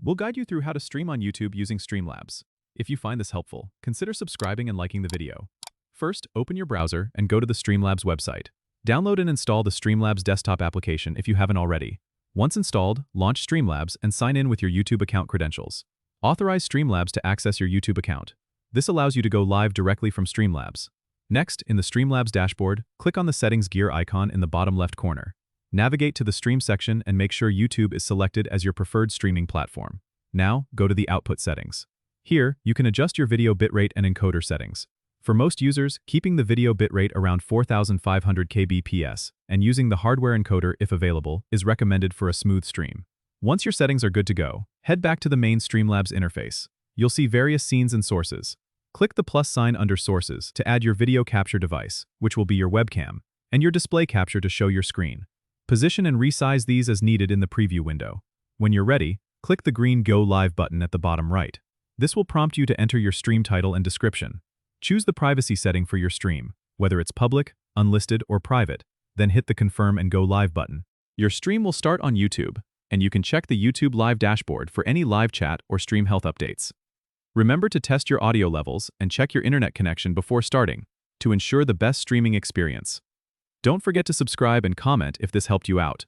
We'll guide you through how to stream on YouTube using Streamlabs. If you find this helpful, consider subscribing and liking the video. First, open your browser and go to the Streamlabs website. Download and install the Streamlabs desktop application if you haven't already. Once installed, launch Streamlabs and sign in with your YouTube account credentials. Authorize Streamlabs to access your YouTube account. This allows you to go live directly from Streamlabs. Next, in the Streamlabs dashboard, click on the settings gear icon in the bottom left corner. Navigate to the stream section and make sure YouTube is selected as your preferred streaming platform. Now, go to the output settings. Here, you can adjust your video bitrate and encoder settings. For most users, keeping the video bitrate around 4500 kbps and using the hardware encoder if available is recommended for a smooth stream. Once your settings are good to go, head back to the main Streamlabs interface. You'll see various scenes and sources. Click the plus sign under Sources to add your video capture device, which will be your webcam, and your display capture to show your screen. Position and resize these as needed in the preview window. When you're ready, click the green Go Live button at the bottom right. This will prompt you to enter your stream title and description. Choose the privacy setting for your stream, whether it's public, unlisted, or private, then hit the Confirm and Go Live button. Your stream will start on YouTube, and you can check the YouTube Live dashboard for any live chat or stream health updates. Remember to test your audio levels and check your internet connection before starting to ensure the best streaming experience. Don't forget to subscribe and comment if this helped you out.